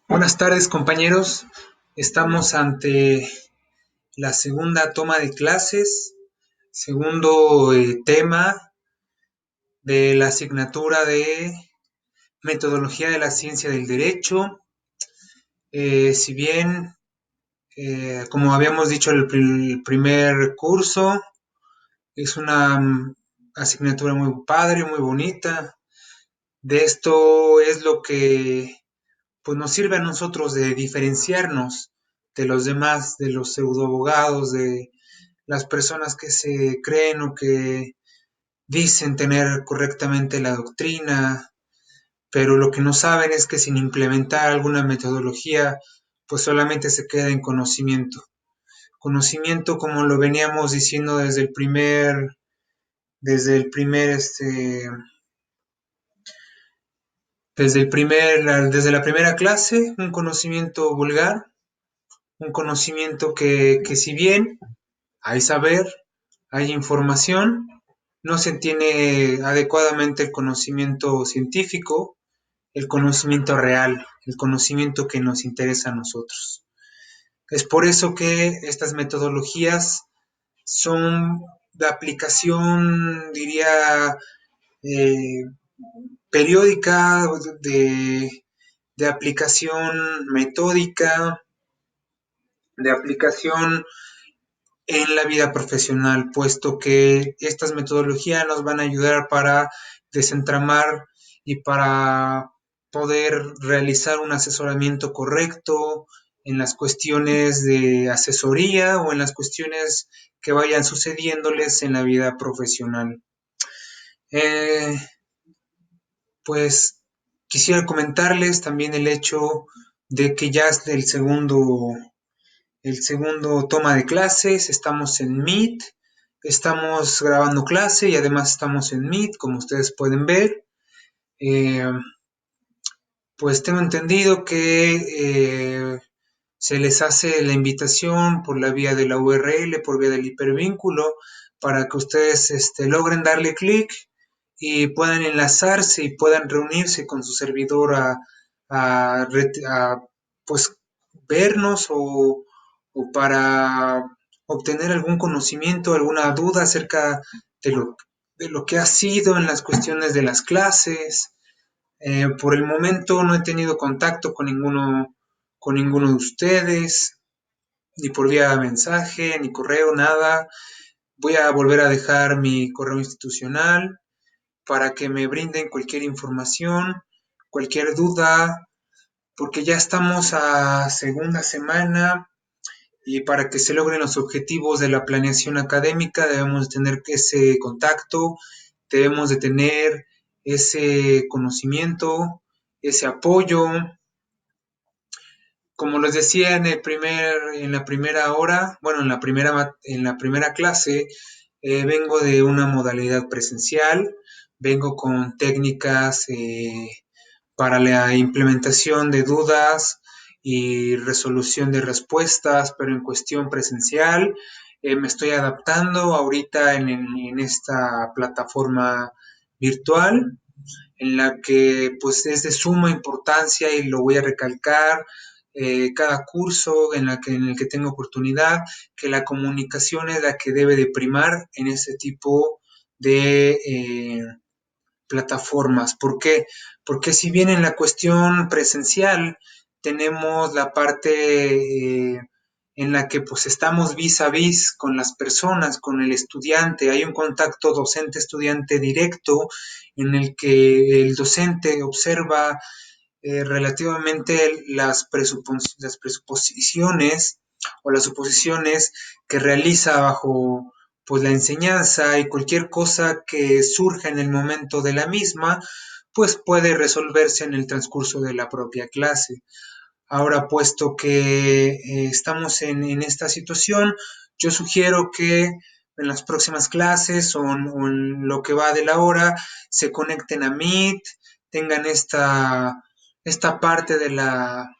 Buenas tardes, compañeros. Estamos ante la segunda toma de clases, segundo tema de la asignatura de Metodología de la Ciencia del Derecho. Si bien, como habíamos dicho, el primer curso es una asignatura muy padre, muy bonita. De esto es lo que pues nos sirve a nosotros de diferenciarnos de los demás, de los pseudoabogados, de las personas que se creen o que dicen tener correctamente la doctrina, pero lo que no saben es que sin implementar alguna metodología, pues solamente se queda en conocimiento. Conocimiento como lo veníamos diciendo desde la primera clase, un conocimiento vulgar, un conocimiento que si bien hay saber, hay información, no se tiene adecuadamente el conocimiento científico, el conocimiento real, el conocimiento que nos interesa a nosotros. Es por eso que estas metodologías son de aplicación, diría, eh, periódica, de aplicación metódica, de aplicación en la vida profesional, puesto que estas metodologías nos van a ayudar para desentramar y para poder realizar un asesoramiento correcto en las cuestiones de asesoría o en las cuestiones que vayan sucediéndoles en la vida profesional. Eh, pues quisiera comentarles también el hecho de que ya es el segundo toma de clases, estamos en Meet, estamos grabando clase y además estamos en Meet, como ustedes pueden ver. Eh, pues tengo entendido que se les hace la invitación por la vía de la URL, por vía del hipervínculo, para que ustedes logren darle clic y puedan enlazarse y puedan reunirse con su servidor a, pues vernos o para obtener algún conocimiento, alguna duda acerca de lo que ha sido en las cuestiones de las clases. Por el momento no he tenido contacto con ninguno de ustedes, ni por vía mensaje, ni correo, nada. Voy a volver a dejar mi correo institucional para que me brinden cualquier información, cualquier duda, porque ya estamos a segunda semana y para que se logren los objetivos de la planeación académica debemos de tener ese contacto, debemos de tener ese conocimiento, ese apoyo. Como les decía en la primera hora, bueno, en la primera clase, vengo de una modalidad presencial, vengo con técnicas para la implementación de dudas y resolución de respuestas, pero en cuestión presencial. Me estoy adaptando ahorita en esta plataforma virtual, en la que pues es de suma importancia y lo voy a recalcar cada curso en el que tengo oportunidad, que la comunicación es la que debe de primar en este tipo de plataformas. ¿Por qué? Porque si bien en la cuestión presencial tenemos la parte en la que pues estamos vis a vis con las personas, con el estudiante, hay un contacto docente-estudiante directo en el que el docente observa relativamente las presuposiciones o las suposiciones que realiza bajo pues la enseñanza y cualquier cosa que surja en el momento de la misma, pues puede resolverse en el transcurso de la propia clase. Ahora, puesto que estamos en esta situación, yo sugiero que en las próximas clases o en lo que va de la hora se conecten a Meet, tengan esta parte de la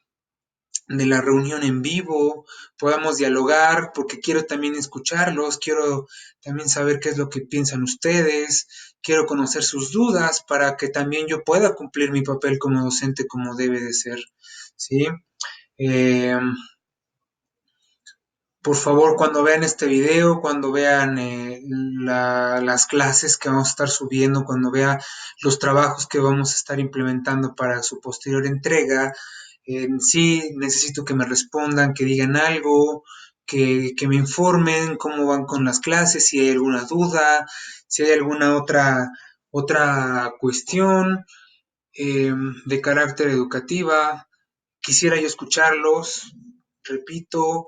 reunión en vivo, podamos dialogar, porque quiero también escucharlos, quiero también saber qué es lo que piensan ustedes, quiero conocer sus dudas para que también yo pueda cumplir mi papel como docente como debe de ser, ¿sí? Eh, por favor, cuando vean este video, cuando vean las clases que vamos a estar subiendo, cuando vean los trabajos que vamos a estar implementando para su posterior entrega, sí necesito que me respondan, que digan algo, que me informen cómo van con las clases, si hay alguna duda, si hay alguna otra cuestión de carácter educativa. Quisiera yo escucharlos. Repito,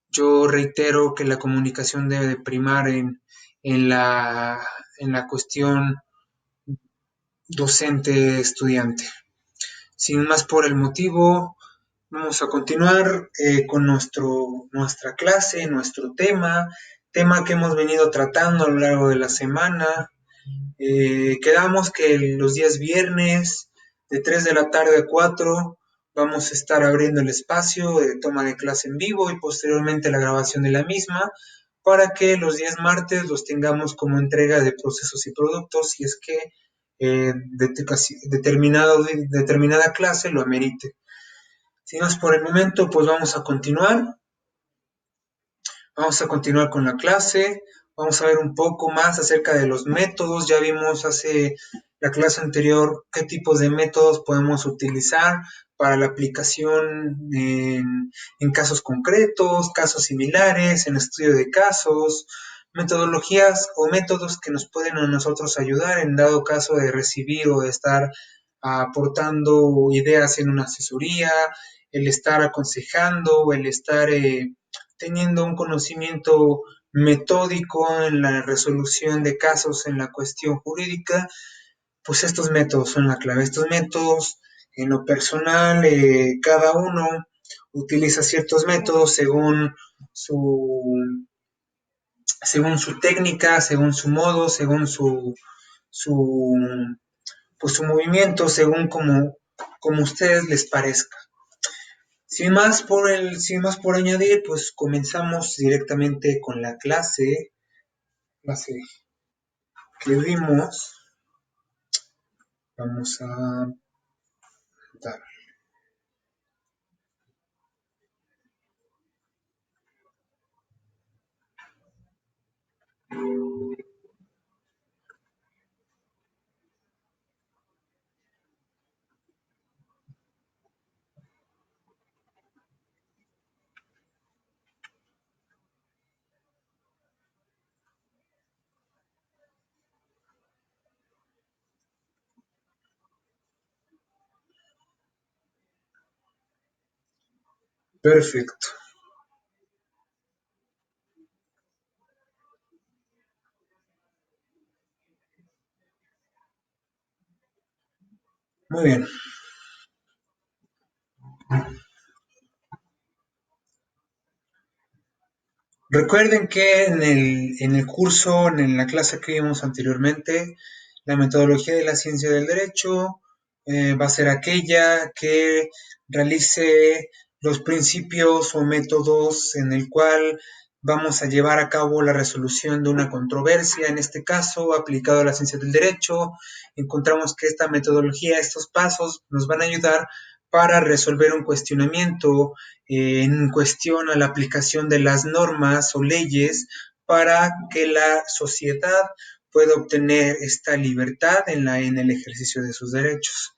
yo reitero que la comunicación debe de primar en la, en la cuestión docente-estudiante. Sin más por el motivo, vamos a continuar con nuestra clase, nuestro tema que hemos venido tratando a lo largo de la semana. Quedamos que los días viernes de 3 de la tarde a 4 vamos a estar abriendo el espacio de toma de clase en vivo y posteriormente la grabación de la misma para que los días martes los tengamos como entrega de procesos y productos si es que determinada clase lo amerite. Si no es por el momento, pues Vamos a continuar con la clase, vamos a ver un poco más acerca de los métodos. Ya vimos hace la clase anterior qué tipos de métodos podemos utilizar para la aplicación en casos concretos, casos similares, en estudio de casos, metodologías o métodos que nos pueden a nosotros ayudar en dado caso de recibir o de estar aportando ideas en una asesoría, el estar aconsejando, el estar teniendo un conocimiento metódico en la resolución de casos en la cuestión jurídica, pues estos métodos son la clave. Estos métodos, en lo personal, cada uno utiliza ciertos métodos según su técnica, según su modo, según su, su movimiento, según como a ustedes les parezca. Sin más por añadir, pues comenzamos directamente con la clase que vimos. Vamos a dar. Perfecto. Muy bien. Recuerden que en el curso, en la clase que vimos anteriormente, la metodología de la ciencia del derecho va a ser aquella que realice los principios o métodos en el cual vamos a llevar a cabo la resolución de una controversia. En este caso, aplicado a la ciencia del derecho, encontramos que esta metodología, estos pasos, nos van a ayudar para resolver un cuestionamiento en cuestión a la aplicación de las normas o leyes para que la sociedad pueda obtener esta libertad en el ejercicio de sus derechos.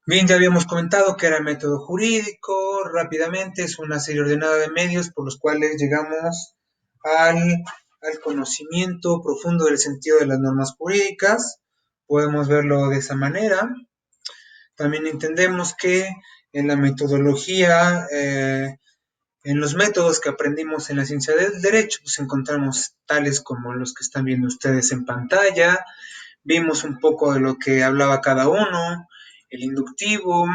Bien, ya habíamos comentado que era el método jurídico, rápidamente es una serie ordenada de medios por los cuales llegamos al, al conocimiento profundo del sentido de las normas jurídicas, podemos verlo de esa manera. También entendemos que en la metodología en los métodos que aprendimos en la ciencia del derecho, pues encontramos tales como los que están viendo ustedes en pantalla. Vimos un poco de lo que hablaba cada uno, el inductivo,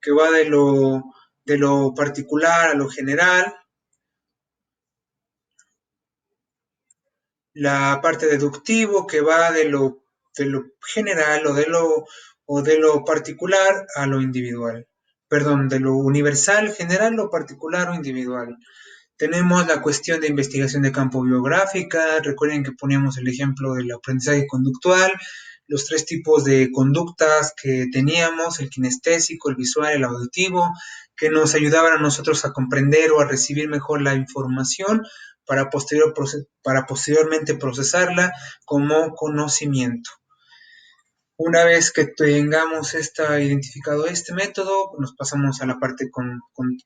que va de lo particular a lo general, la parte deductivo, que va de lo general o de lo particular a lo individual. Perdón, de lo universal, general, lo particular o individual. Tenemos la cuestión de investigación de campo biográfica. Recuerden que poníamos el ejemplo del aprendizaje conductual, los tres tipos de conductas que teníamos, el kinestésico, el visual, el auditivo, que nos ayudaban a nosotros a comprender o a recibir mejor la información para posteriormente procesarla como conocimiento. Una vez que tengamos identificado este método, nos pasamos a la parte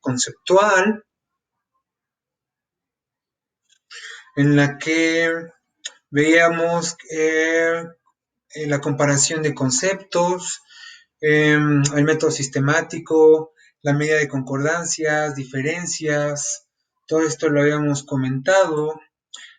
conceptual, en la que veíamos la comparación de conceptos, el método sistemático, la medida de concordancias, diferencias, todo esto lo habíamos comentado.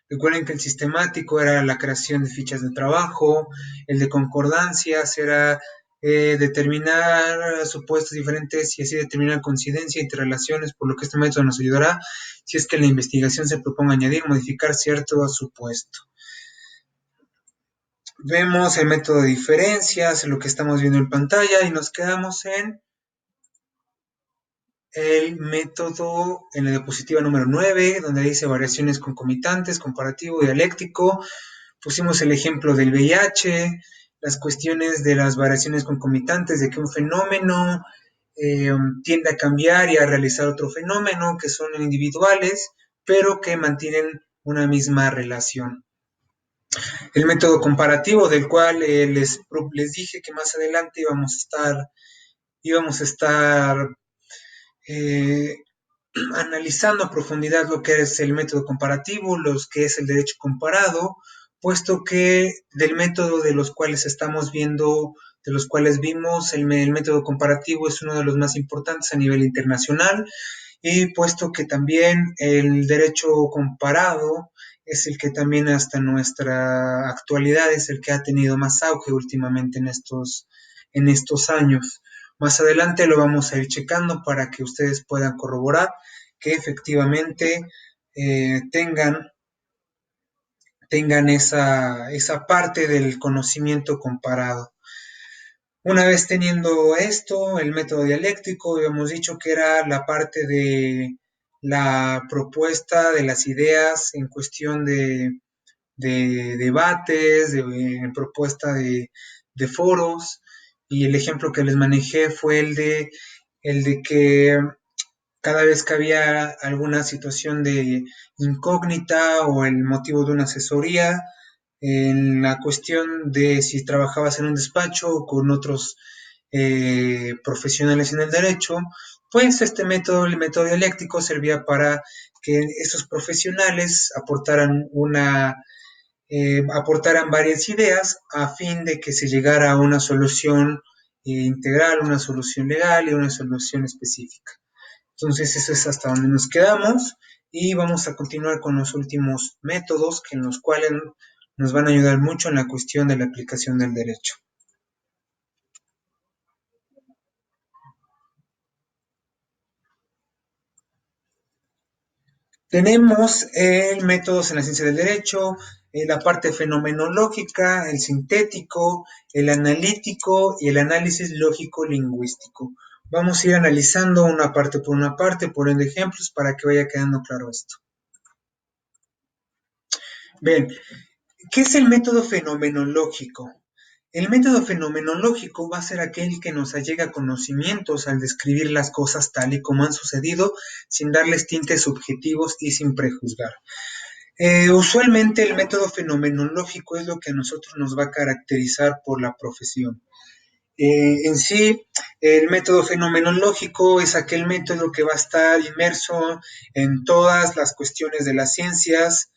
Recuerden que el sistemático era la creación de fichas de trabajo, el de concordancias era determinar supuestos diferentes y así determinar coincidencia, interrelaciones, por lo que este método nos ayudará si es que en la investigación se proponga añadir o modificar cierto supuesto. Vemos el método de diferencias, lo que estamos viendo en pantalla, y nos quedamos en el método, en la diapositiva número 9, donde dice variaciones concomitantes, comparativo, dialéctico. Pusimos el ejemplo del VIH, las cuestiones de las variaciones concomitantes, de que un fenómeno tiende a cambiar y a realizar otro fenómeno, que son individuales, pero que mantienen una misma relación. El método comparativo, del cual les dije que más adelante íbamos a estar eh, analizando a profundidad lo que es el método comparativo, lo que es el derecho comparado, puesto que del método de los cuales estamos viendo, de los cuales vimos, el método comparativo es uno de los más importantes a nivel internacional, y puesto que también el derecho comparado es el que también hasta nuestra actualidad es el que ha tenido más auge últimamente en estos años. Más adelante lo vamos a ir checando para que ustedes puedan corroborar que efectivamente tengan esa parte del conocimiento comparado. Una vez teniendo esto, el método dialéctico, habíamos dicho que era la parte de la propuesta de las ideas en cuestión de debates, de propuesta de foros, y el ejemplo que les manejé fue el de que cada vez que había alguna situación de incógnita o el motivo de una asesoría, en la cuestión de si trabajabas en un despacho o con otros profesionales en el derecho, pues este método, el método dialéctico, servía para que esos profesionales aportaran varias ideas a fin de que se llegara a una solución integral, una solución legal y una solución específica. Entonces eso es hasta donde nos quedamos y vamos a continuar con los últimos métodos en los cuales nos van a ayudar mucho en la cuestión de la aplicación del derecho. Tenemos el métodos en la ciencia del derecho, la parte fenomenológica, el sintético, el analítico y el análisis lógico-lingüístico. Vamos a ir analizando una parte, poniendo ejemplos para que vaya quedando claro esto. Bien, ¿qué es el método fenomenológico? El método fenomenológico va a ser aquel que nos allega conocimientos al describir las cosas tal y como han sucedido, sin darles tintes subjetivos y sin prejuzgar. Usualmente el método fenomenológico es lo que a nosotros nos va a caracterizar por la profesión. En sí, el método fenomenológico es aquel método que va a estar inmerso en todas las cuestiones de las ciencias,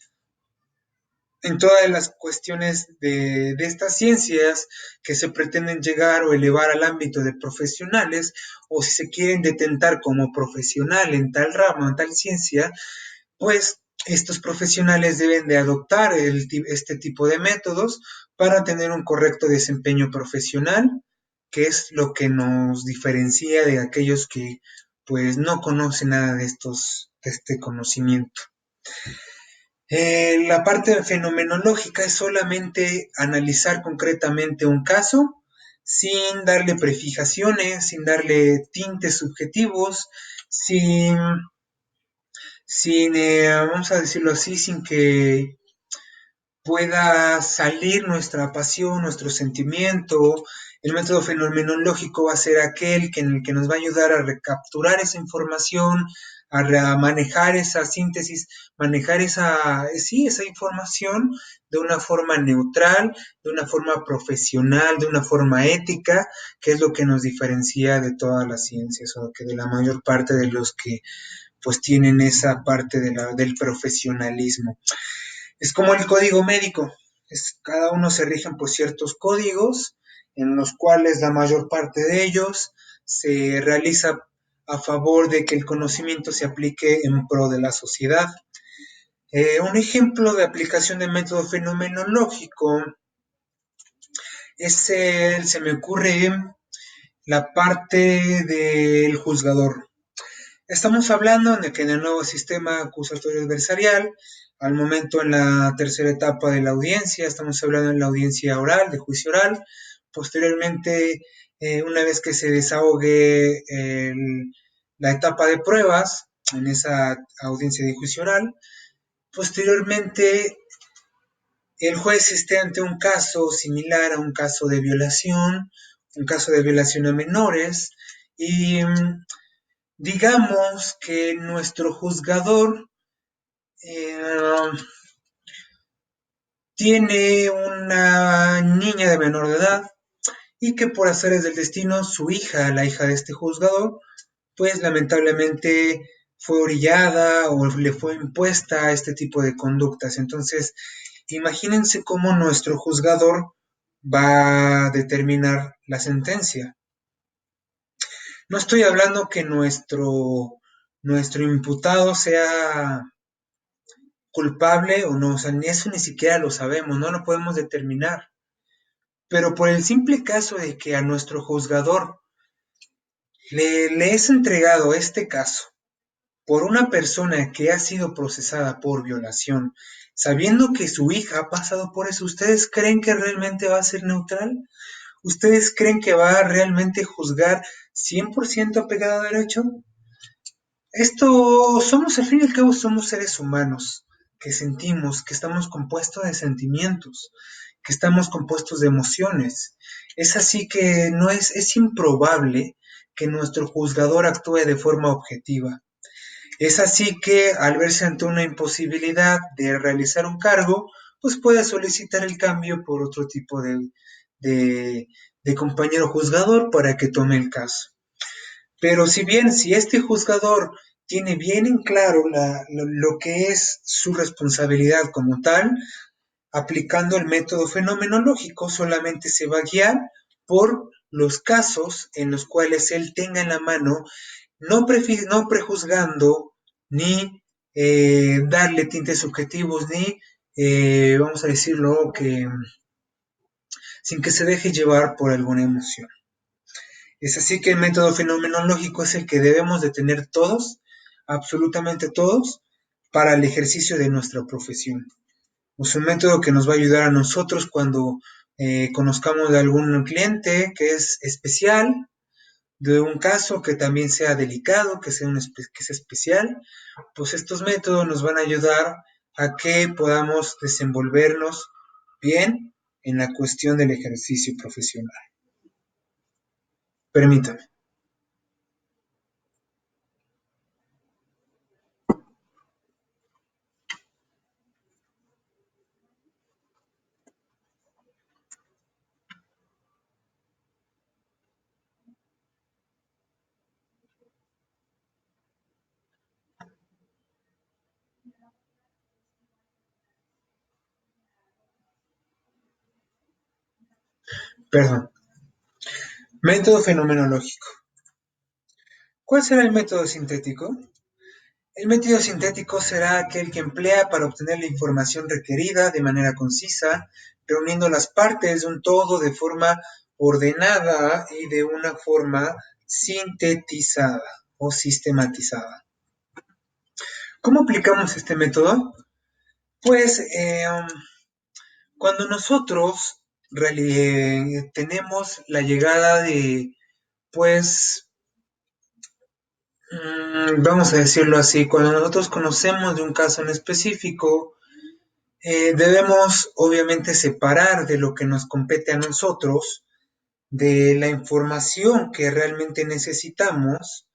en todas las cuestiones de estas ciencias que se pretenden llegar o elevar al ámbito de profesionales, o si se quieren detentar como profesional en tal ramo, en tal ciencia, pues estos profesionales deben de adoptar este tipo de métodos para tener un correcto desempeño profesional, que es lo que nos diferencia de aquellos que pues no conocen nada de este conocimiento. La parte fenomenológica es solamente analizar concretamente un caso sin darle prefijaciones, sin darle tintes subjetivos, sin sin, vamos a decirlo así, sin que pueda salir nuestra pasión, nuestro sentimiento. El método fenomenológico va a ser aquel que, en el que nos va a ayudar a recapturar esa información, a manejar esa síntesis, manejar esa, sí, esa información de una forma neutral, de una forma profesional, de una forma ética, que es lo que nos diferencia de todas las ciencias o que de la mayor parte de los que pues tienen esa parte del profesionalismo. Es como el código médico, cada uno se rigen por ciertos códigos en los cuales la mayor parte de ellos se realiza a favor de que el conocimiento se aplique en pro de la sociedad. Un ejemplo de aplicación de método fenomenológico se me ocurre la parte del juzgador. Estamos hablando de que en el nuevo sistema acusatorio adversarial, al momento en la tercera etapa de la audiencia, estamos hablando en la audiencia oral, de juicio oral, posteriormente, una vez que se desahogue la etapa de pruebas en esa audiencia de juicio oral, posteriormente el juez esté ante un caso similar a un caso de violación a menores, y digamos que nuestro juzgador eh, tiene una niña de menor de edad y que por azares del destino su hija, la hija de este juzgador, pues lamentablemente fue orillada o le fue impuesta este tipo de conductas. Entonces, imagínense cómo nuestro juzgador va a determinar la sentencia. No estoy hablando que nuestro imputado sea culpable o no, o sea, eso ni siquiera lo sabemos, no lo podemos determinar. Pero por el simple caso de que a nuestro juzgador le es entregado este caso por una persona que ha sido procesada por violación, sabiendo que su hija ha pasado por eso, ¿ustedes creen que realmente va a ser neutral? ¿Ustedes creen que va a realmente juzgar 100% apegado a derecho? Al fin y al cabo, somos seres humanos que sentimos, que estamos compuestos de sentimientos, que estamos compuestos de emociones. Es así que es improbable que nuestro juzgador actúe de forma objetiva. Es así que al verse ante una imposibilidad de realizar un cargo, pues puede solicitar el cambio por otro tipo de, de compañero juzgador para que tome el caso. Pero si este juzgador tiene bien en claro lo que es su responsabilidad como tal, aplicando el método fenomenológico, solamente se va a guiar por los casos en los cuales él tenga en la mano, no prejuzgando ni darle tintes subjetivos, ni, vamos a decirlo, sin que se deje llevar por alguna emoción. Es así que el método fenomenológico es el que debemos de tener todos, absolutamente todos, para el ejercicio de nuestra profesión. Es un método que nos va a ayudar a nosotros cuando conozcamos de algún cliente que es especial, de un caso que también sea delicado, que sea especial, pues estos métodos nos van a ayudar a que podamos desenvolvernos bien en la cuestión del ejercicio profesional. Permítame. Perdón. Método fenomenológico. ¿Cuál será el método sintético? El método sintético será aquel que emplea para obtener la información requerida de manera concisa, reuniendo las partes de un todo de forma ordenada y de una forma sintetizada o sistematizada. ¿Cómo aplicamos este método? Pues cuando nosotros tenemos la llegada de, pues, Vamos a decirlo así, cuando nosotros conocemos de un caso en específico, debemos obviamente separar de lo que nos compete a nosotros, de la información que realmente necesitamos,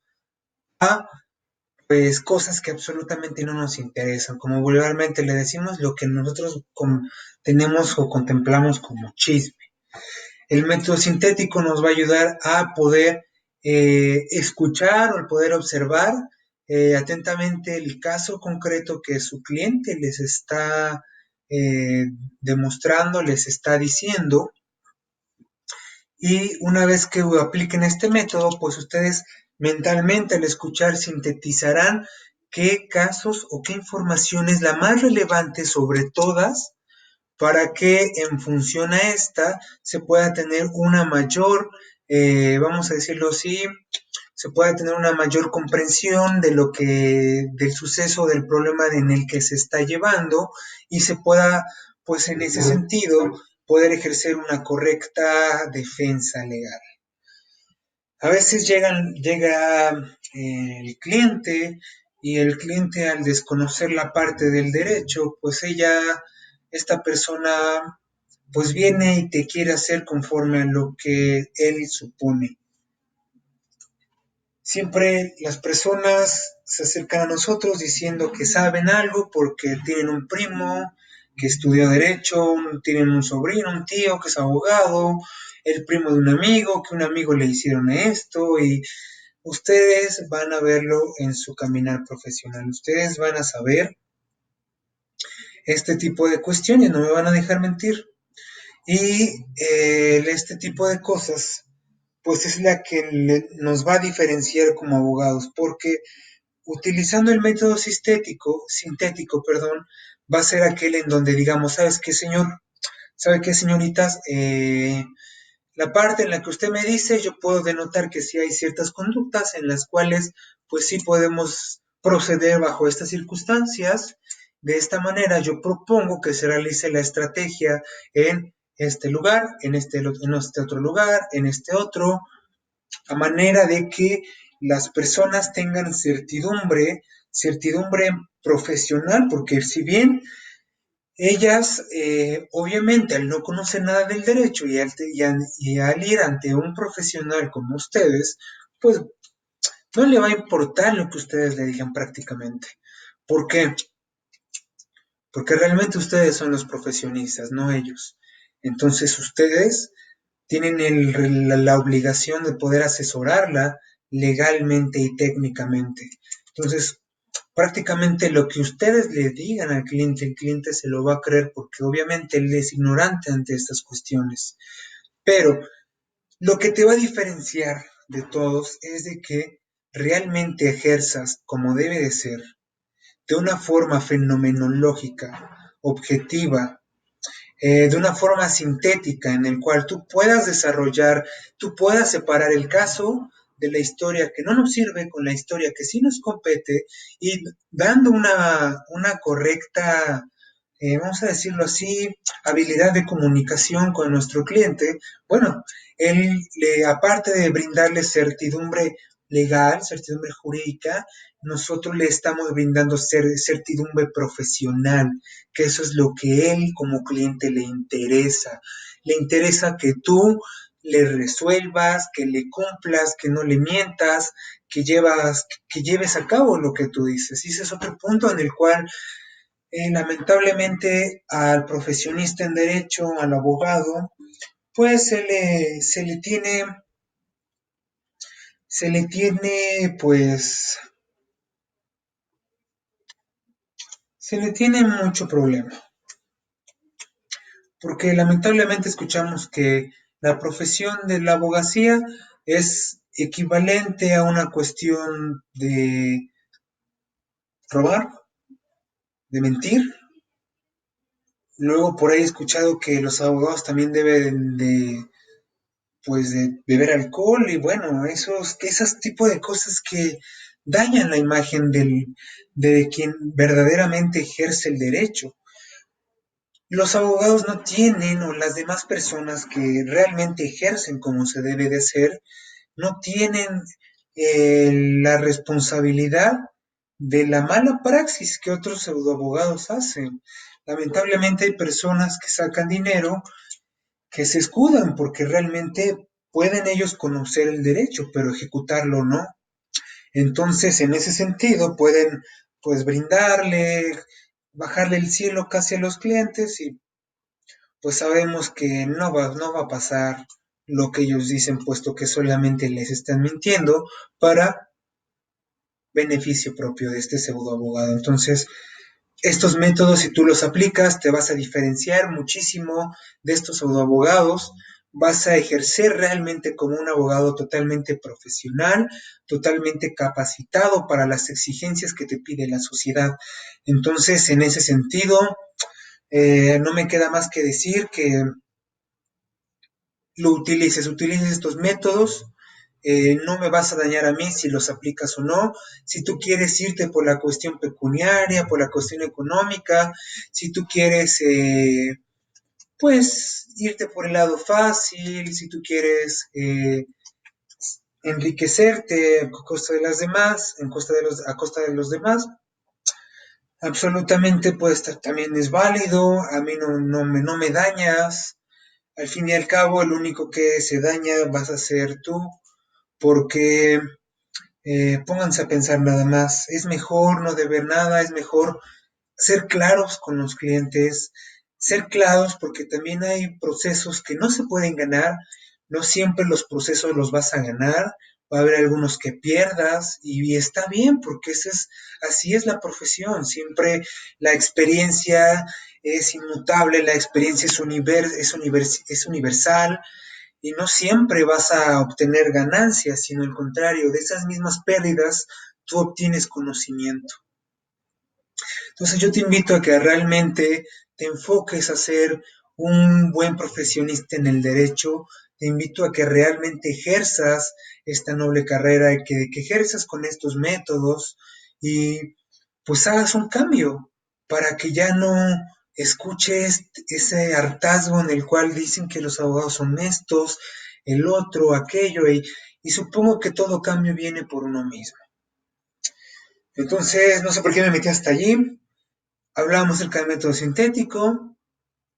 a pues cosas que absolutamente no nos interesan, como vulgarmente le decimos, lo que nosotros tenemos o contemplamos como chisme. El método sintético nos va a ayudar a poder escuchar o poder observar atentamente el caso concreto que su cliente les está eh, demostrando, les está diciendo, y una vez que apliquen este método, pues ustedes mentalmente al escuchar sintetizarán qué casos o qué información es la más relevante sobre todas para que en función a esta se pueda tener una mayor, vamos a decirlo así, se pueda tener una mayor comprensión de lo que, del suceso, del problema en el que se está llevando y se pueda, pues en ese sentido, poder ejercer una correcta defensa legal. A veces llega el cliente y el cliente al desconocer la parte del derecho, pues esta persona, pues viene y te quiere hacer conforme a lo que él supone. Siempre las personas se acercan a nosotros diciendo que saben algo porque tienen un primo que estudió derecho, tienen un sobrino, un tío que es abogado, el primo de un amigo le hicieron esto y ustedes van a verlo en su caminar profesional. Ustedes van a saber este tipo de cuestiones, no me van a dejar mentir. Y este tipo de cosas, pues es la que nos va a diferenciar como abogados, porque utilizando el método sintético, perdón, va a ser aquel en donde digamos, ¿sabes qué, señor? ¿Sabe qué, señoritas? La parte en la que usted me dice, yo puedo denotar que sí hay ciertas conductas en las cuales, pues sí podemos proceder bajo estas circunstancias. De esta manera, yo propongo que se realice la estrategia en este lugar, en este otro lugar, en este otro, a manera de que las personas tengan certidumbre profesional, porque si bien ellas, obviamente, al no conocer nada del derecho y al ir ante un profesional como ustedes, pues no le va a importar lo que ustedes le digan prácticamente. ¿Por qué? Porque realmente ustedes son los profesionistas, no ellos. Entonces ustedes tienen la obligación de poder asesorarla legalmente y técnicamente. Entonces, prácticamente lo que ustedes le digan al cliente, el cliente se lo va a creer porque obviamente él es ignorante ante estas cuestiones. Pero lo que te va a diferenciar de todos es de que realmente ejerzas como debe de ser, de una forma fenomenológica, objetiva, de una forma sintética en el cual tú puedas desarrollar, tú puedas separar el caso de la historia que no nos sirve con la historia que sí nos compete y dando una correcta, vamos a decirlo así, habilidad de comunicación con nuestro cliente, bueno, aparte de brindarle certidumbre legal, certidumbre jurídica, nosotros le estamos brindando certidumbre profesional, que eso es lo que él como cliente le interesa. Le interesa que tú le resuelvas, que le cumplas, que no le mientas, que lleves a cabo lo que tú dices. Y ese es otro punto en el cual lamentablemente al profesionista en derecho, al abogado, pues pues, se le tiene mucho problema. Porque lamentablemente escuchamos que la profesión de la abogacía es equivalente a una cuestión de robar, de mentir. Luego por ahí he escuchado que los abogados también deben pues de beber alcohol y bueno, esos tipos de cosas que dañan la imagen de quien verdaderamente ejerce el derecho. Los abogados no tienen, o las demás personas que realmente ejercen como se debe de hacer, no tienen la responsabilidad de la mala praxis que otros pseudoabogados hacen. Lamentablemente hay personas que sacan dinero, que se escudan porque realmente pueden ellos conocer el derecho, pero ejecutarlo no. Entonces, en ese sentido, pueden pues brindarle, bajarle el cielo casi a los clientes y pues sabemos que no va a pasar lo que ellos dicen, puesto que solamente les están mintiendo para beneficio propio de este pseudo abogado. Entonces, estos métodos, si tú los aplicas, te vas a diferenciar muchísimo de estos pseudoabogados, vas a ejercer realmente como un abogado totalmente profesional, totalmente capacitado para las exigencias que te pide la sociedad. Entonces, en ese sentido, no me queda más que decir que utilices estos métodos, no me vas a dañar a mí si los aplicas o no. Si tú quieres irte por la cuestión pecuniaria, por la cuestión económica, si tú quieres, pues, irte por el lado fácil, si tú quieres enriquecerte a costa de las demás, a costa de los demás, absolutamente pues también es válido, a mí no me dañas, al fin y al cabo el único que se daña vas a ser tú, porque pónganse a pensar nada más, es mejor no deber nada, es mejor ser claros con los clientes, ser claros porque también hay procesos que no se pueden ganar, no siempre los procesos los vas a ganar, va a haber algunos que pierdas y está bien porque así es la profesión, siempre la experiencia es inmutable, la experiencia es universal, y no siempre vas a obtener ganancias, sino al contrario, de esas mismas pérdidas tú obtienes conocimiento. Entonces yo te invito a que realmente te enfoques a ser un buen profesionista en el derecho, te invito a que realmente ejerzas esta noble carrera y que ejerzas con estos métodos y pues hagas un cambio para que ya no escuches ese hartazgo en el cual dicen que los abogados son estos, el otro, aquello, y supongo que todo cambio viene por uno mismo. Entonces, no sé por qué me metí hasta allí. Hablamos acerca del método sintético,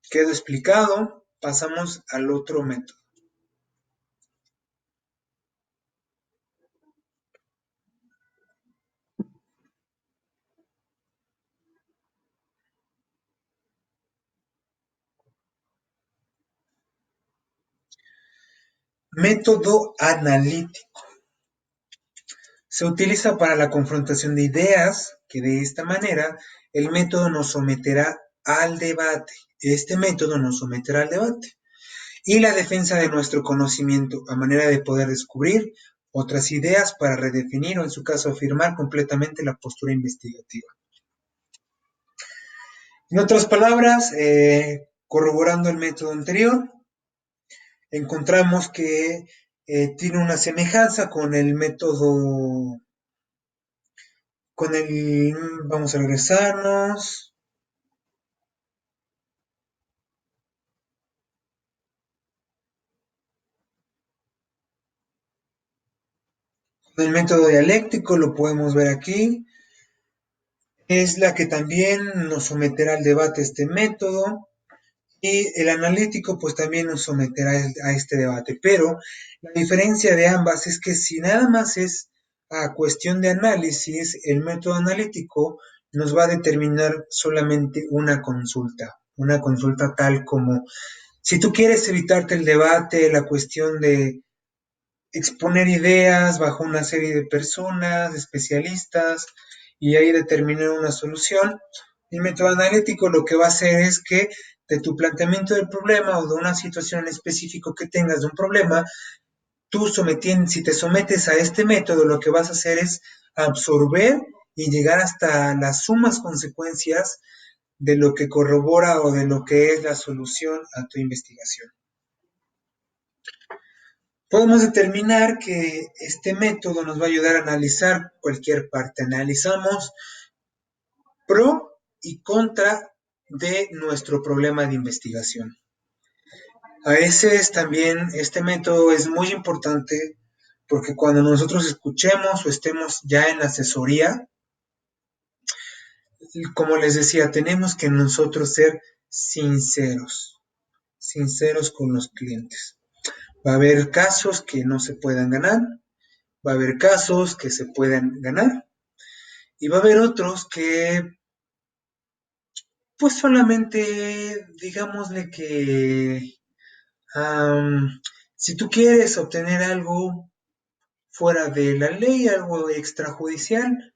quedó explicado, pasamos al otro método. Método analítico. Se utiliza para la confrontación de ideas, que de esta manera el método nos someterá al debate. Este método nos someterá al debate. Y la defensa de nuestro conocimiento, a manera de poder descubrir otras ideas para redefinir o, en su caso, afirmar completamente la postura investigativa. En otras palabras, corroborando el método anterior, encontramos que tiene una semejanza con el método, vamos a regresarnos, con el método dialéctico, lo podemos ver aquí, es la que también nos someterá al debate este método, y el analítico pues también nos someterá a este debate, pero la diferencia de ambas es que si nada más es a cuestión de análisis, el método analítico nos va a determinar solamente una consulta tal como si tú quieres evitarte el debate, la cuestión de exponer ideas bajo una serie de personas, especialistas, y ahí determinar una solución. El método analítico lo que va a hacer es que de tu planteamiento del problema o de una situación en específico que tengas de un problema, si te sometes a este método, lo que vas a hacer es absorber y llegar hasta las sumas consecuencias de lo que corrobora o de lo que es la solución a tu investigación. Podemos determinar que este método nos va a ayudar a analizar cualquier parte. Analizamos pro y contra de nuestro problema de investigación. A veces también este método es muy importante porque cuando nosotros escuchemos o estemos ya en la asesoría, como les decía, tenemos que nosotros ser sinceros, sinceros con los clientes. Va a haber casos que no se puedan ganar, va a haber casos que se puedan ganar y va a haber otros que pues solamente digámosle que si tú quieres obtener algo fuera de la ley, algo extrajudicial,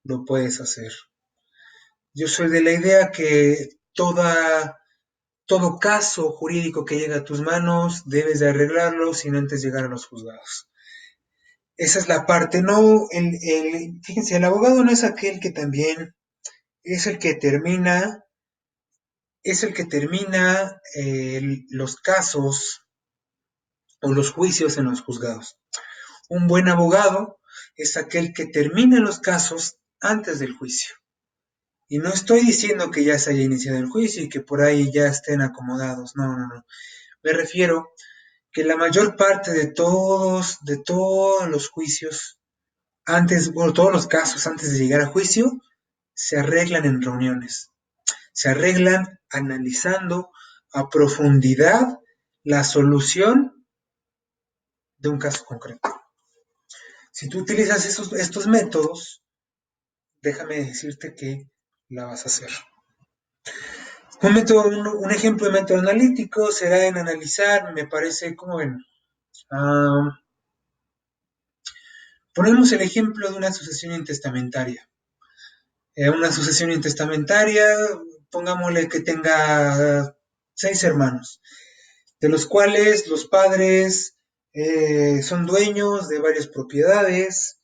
lo puedes hacer. Yo soy de la idea que todo caso jurídico que llega a tus manos debes de arreglarlo sin antes llegar a los juzgados. Esa es la parte, no, fíjense, el abogado no es aquel que también es el que termina, los casos o los juicios en los juzgados. Un buen abogado es aquel que termina los casos antes del juicio. Y no estoy diciendo que ya se haya iniciado el juicio y que por ahí ya estén acomodados. No, no, no. Me refiero que la mayor parte de todos los juicios, todos los casos antes de llegar a juicio, se arreglan en reuniones. Se arreglan analizando a profundidad la solución de un caso concreto. Si tú utilizas estos métodos, déjame decirte que la vas a hacer. Un ejemplo de método analítico será en analizar, me parece, como ven, ponemos el ejemplo de una sucesión intestamentaria. Una sucesión intestamentaria, pongámosle que tenga 6 hermanos, de los cuales los padres son dueños de varias propiedades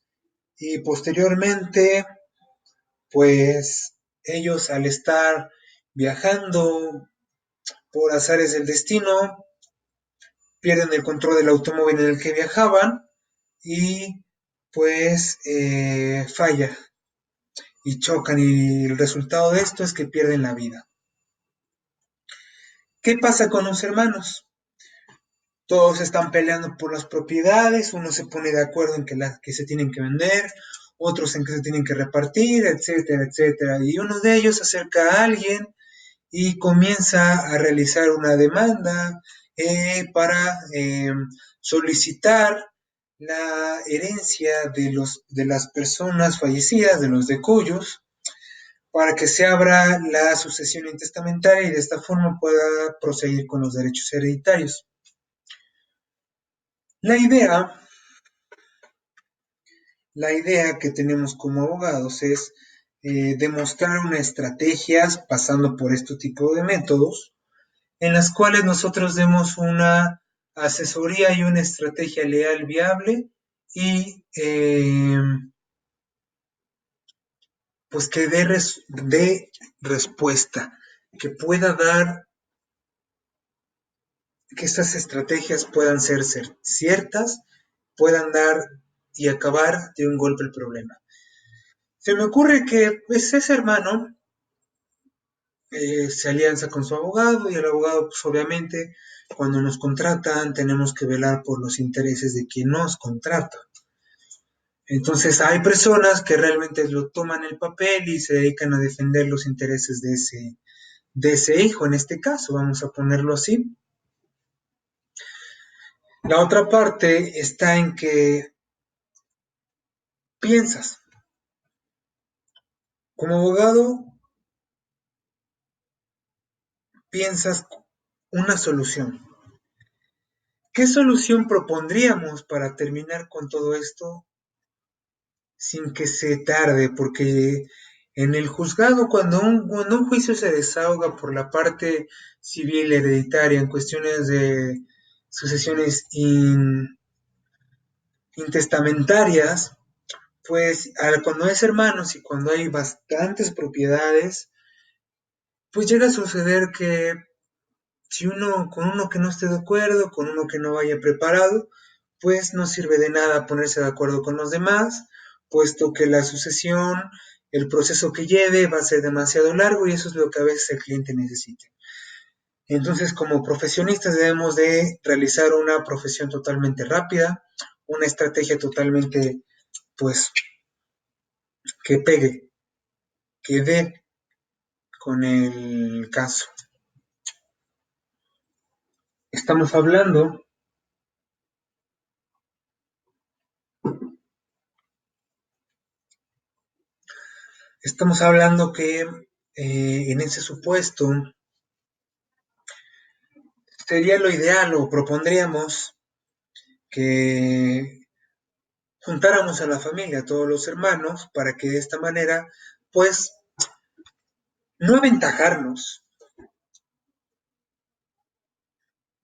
y posteriormente, pues ellos al estar viajando por azares del destino, pierden el control del automóvil en el que viajaban y pues falla y chocan y el resultado de esto es que pierden la vida. ¿Qué pasa con los hermanos? Todos están peleando por las propiedades, uno se pone de acuerdo en que se tienen que vender, otros en que se tienen que repartir, etcétera, etcétera. Y uno de ellos se acerca a alguien y comienza a realizar una demanda para solicitar la herencia de las personas fallecidas, de los decuyos, para que se abra la sucesión intestamentaria y de esta forma pueda proseguir con los derechos hereditarios. La idea que tenemos como abogados es demostrar unas estrategias pasando por este tipo de métodos en las cuales nosotros demos una asesoría y una estrategia legal viable y pues que dé respuesta, que pueda dar, que estas estrategias puedan ser ciertas, puedan dar y acabar de un golpe el problema. Se me ocurre que pues, ese hermano se alianza con su abogado y el abogado pues obviamente cuando nos contratan tenemos que velar por los intereses de quien nos contrata. Entonces hay personas que realmente lo toman el papel y se dedican a defender los intereses de ese hijo, en este caso, vamos a ponerlo así. La otra parte está en que piensas, como abogado, piensas una solución. ¿Qué solución propondríamos para terminar con todo esto sin que se tarde? Porque en el juzgado, cuando un juicio se desahoga por la parte civil hereditaria en cuestiones de sucesiones intestamentarias, pues cuando es hermanos y cuando hay bastantes propiedades, pues llega a suceder que si con uno que no esté de acuerdo, con uno que no vaya preparado, pues no sirve de nada ponerse de acuerdo con los demás, puesto que la sucesión, el proceso que lleve va a ser demasiado largo y eso es lo que a veces el cliente necesita. Entonces, como profesionistas debemos de realizar una profesión totalmente rápida, una estrategia totalmente, pues, que pegue, que dé con el caso. Estamos hablando, estamos hablando que en ese supuesto sería lo ideal o propondríamos que juntáramos a la familia, a todos los hermanos, para que de esta manera, pues, no aventajarnos,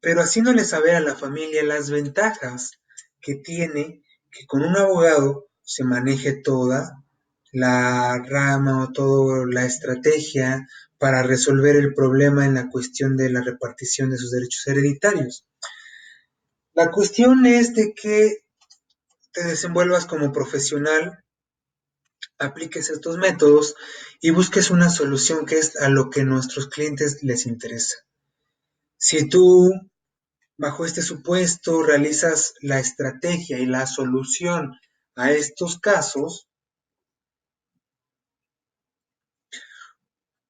pero haciéndole saber a la familia las ventajas que tiene que con un abogado se maneje toda la rama o toda la estrategia para resolver el problema en la cuestión de la repartición de sus derechos hereditarios. La cuestión es de que te desenvuelvas como profesional, apliques estos métodos y busques una solución que es a lo que a nuestros clientes les interesa. Si tú bajo este supuesto realizas la estrategia y la solución a estos casos,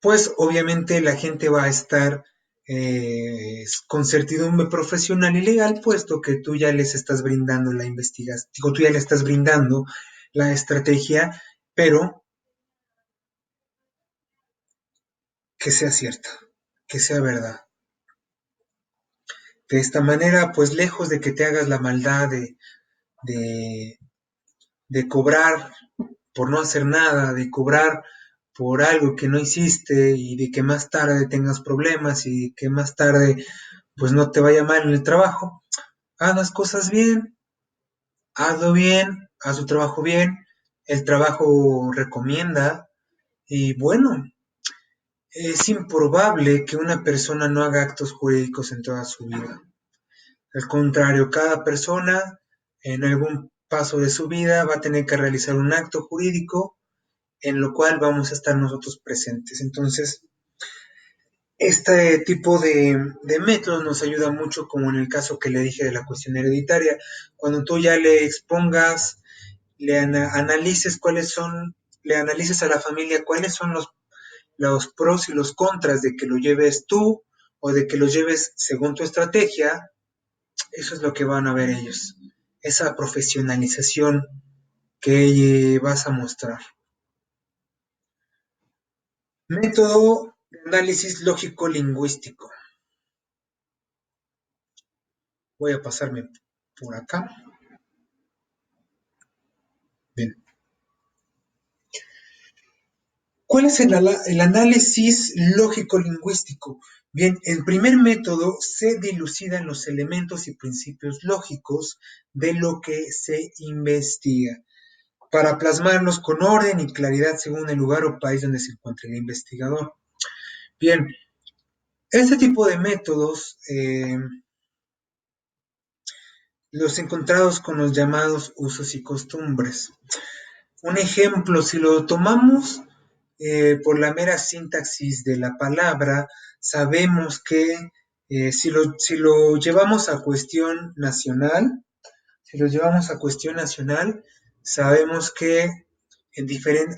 pues obviamente la gente va a estar con certidumbre profesional y legal, puesto que tú ya les estás brindando la investigación, digo, tú ya le estás brindando la estrategia, pero que sea cierta, que sea verdad. De esta manera, pues lejos de que te hagas la maldad de, de cobrar por no hacer nada, de cobrar por algo que no hiciste y de que más tarde tengas problemas y que más tarde pues no te vaya mal en el trabajo, haz las cosas bien, haz tu trabajo bien, el trabajo recomienda y bueno, es improbable que una persona no haga actos jurídicos en toda su vida. Al contrario, cada persona en algún paso de su vida va a tener que realizar un acto jurídico en lo cual vamos a estar nosotros presentes. Entonces, este tipo de métodos nos ayuda mucho, como en el caso que le dije de la cuestión hereditaria. Cuando tú ya le expongas, analices cuáles son, le analices a la familia cuáles son los pros y los contras de que lo lleves tú o de que lo lleves según tu estrategia, eso es lo que van a ver ellos. Esa profesionalización que vas a mostrar. Método de análisis lógico-lingüístico. Voy a pasarme por acá. Bien. ¿Cuál es el análisis lógico-lingüístico? Bien, el primer método se dilucidan los elementos y principios lógicos de lo que se investiga, para plasmarlos con orden y claridad según el lugar o país donde se encuentre el investigador. Bien, este tipo de métodos, los encontrados con los llamados usos y costumbres. Un ejemplo, si lo tomamos por la mera sintaxis de la palabra, sabemos que si lo llevamos a cuestión nacional, sabemos que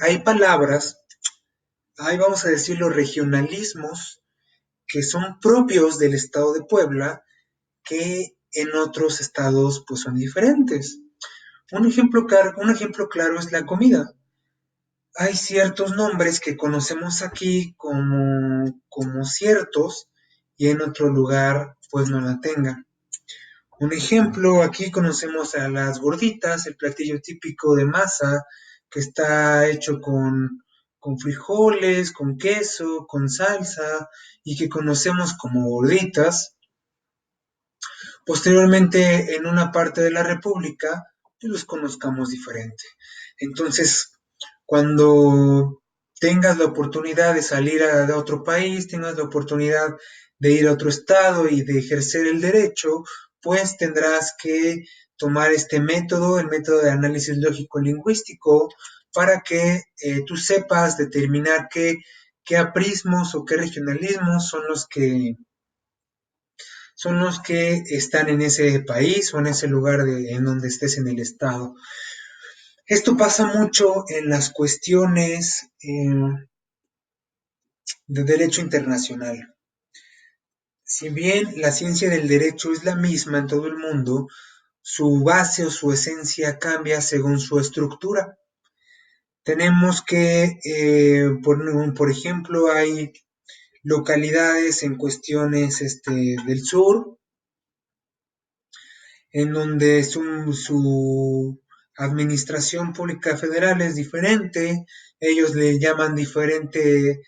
hay palabras, hay, vamos a decirlo, regionalismos que son propios del estado de Puebla, que en otros estados pues son diferentes. Un ejemplo claro es la comida. Hay ciertos nombres que conocemos aquí como ciertos y en otro lugar pues no la tengan. Un ejemplo, aquí conocemos a las gorditas, el platillo típico de masa que está hecho con frijoles, con queso, con salsa y que conocemos como gorditas. Posteriormente, en una parte de la República, pues los conozcamos diferente. Entonces, cuando tengas la oportunidad de salir de otro país, tengas la oportunidad de ir a otro estado y de ejercer el derecho, pues tendrás que tomar este método, el método de análisis lógico-lingüístico, para que tú sepas determinar qué aprismos o qué regionalismos son los que están en ese país o en ese lugar en donde estés en el estado. Esto pasa mucho en las cuestiones de derecho internacional. Si bien la ciencia del derecho es la misma en todo el mundo, su base o su esencia cambia según su estructura. Tenemos que, por ejemplo, hay localidades en cuestiones del sur en donde su administración pública federal es diferente, ellos le llaman diferente,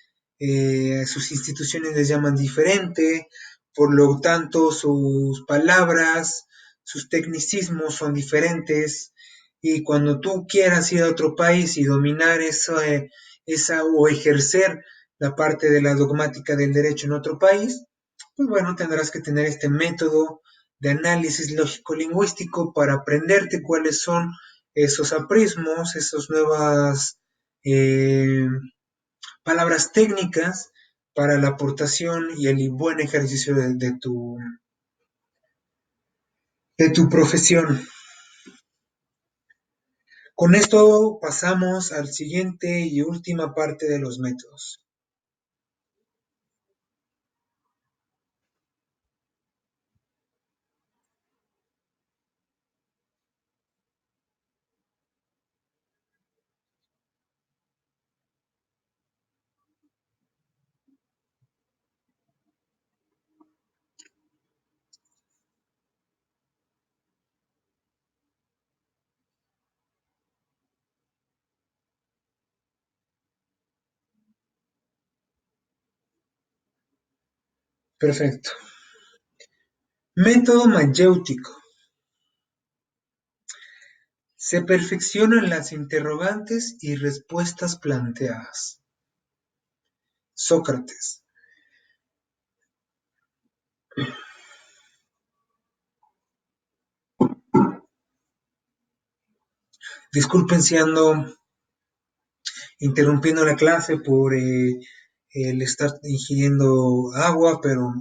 sus instituciones les llaman diferente, por lo tanto sus palabras, sus tecnicismos son diferentes, y cuando tú quieras ir a otro país y dominar esa o ejercer la parte de la dogmática del derecho en otro país, pues bueno, tendrás que tener este método de análisis lógico-lingüístico para aprenderte cuáles son esos aprismos, esas nuevas eh, palabras técnicas para la aportación y el buen ejercicio de tu profesión. Con esto pasamos al siguiente y última parte de los métodos. Perfecto. Método mayéutico. Se perfeccionan las interrogantes y respuestas planteadas. Sócrates. Disculpen si ando interrumpiendo la clase por el estar ingiriendo agua, pero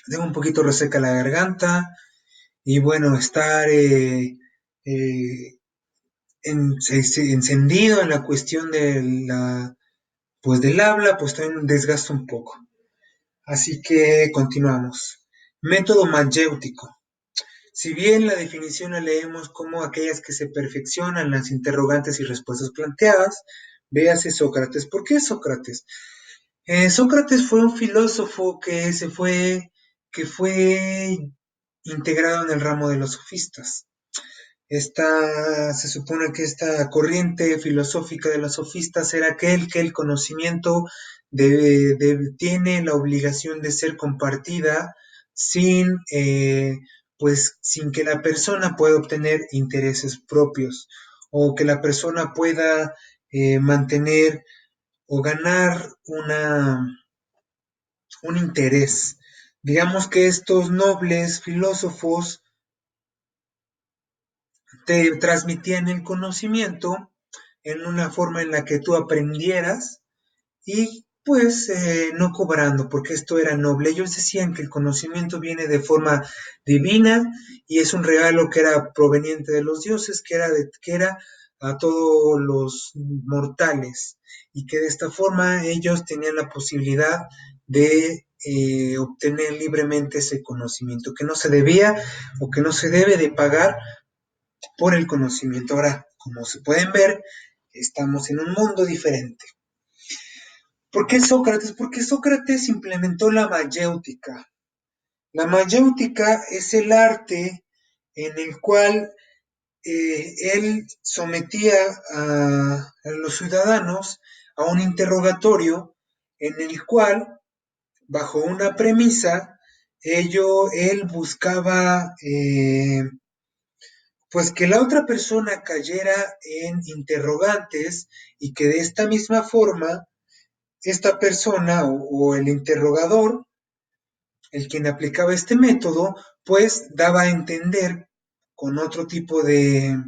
tengo un poquito reseca la garganta y bueno, estar eh, encendido en la cuestión pues del habla, pues también desgasta un poco. Así que continuamos. Método mayéutico. Si bien la definición la leemos como aquellas que se perfeccionan las interrogantes y respuestas planteadas, véase Sócrates. ¿Por qué Sócrates? Sócrates fue un filósofo que fue integrado en el ramo de los sofistas. Se supone que esta corriente filosófica de los sofistas era aquel que el conocimiento tiene la obligación de ser compartida sin, pues, sin que la persona pueda obtener intereses propios o que la persona pueda mantener o ganar un interés. Digamos que estos nobles filósofos te transmitían el conocimiento en una forma en la que tú aprendieras y pues no cobrando, porque esto era noble. Ellos decían que el conocimiento viene de forma divina y es un regalo que era proveniente de los dioses, que era a todos los mortales y que de esta forma ellos tenían la posibilidad de obtener libremente ese conocimiento, que no se debía o que no se debe de pagar por el conocimiento. Ahora, como se pueden ver, estamos en un mundo diferente. ¿Por qué Sócrates? Porque Sócrates implementó la mayéutica. La mayéutica es el arte en el cual él sometía a los ciudadanos a un interrogatorio en el cual, bajo una premisa, él buscaba pues que la otra persona cayera en interrogantes y que de esta misma forma esta persona o el interrogador, el quien aplicaba este método, pues daba a entender con otro tipo de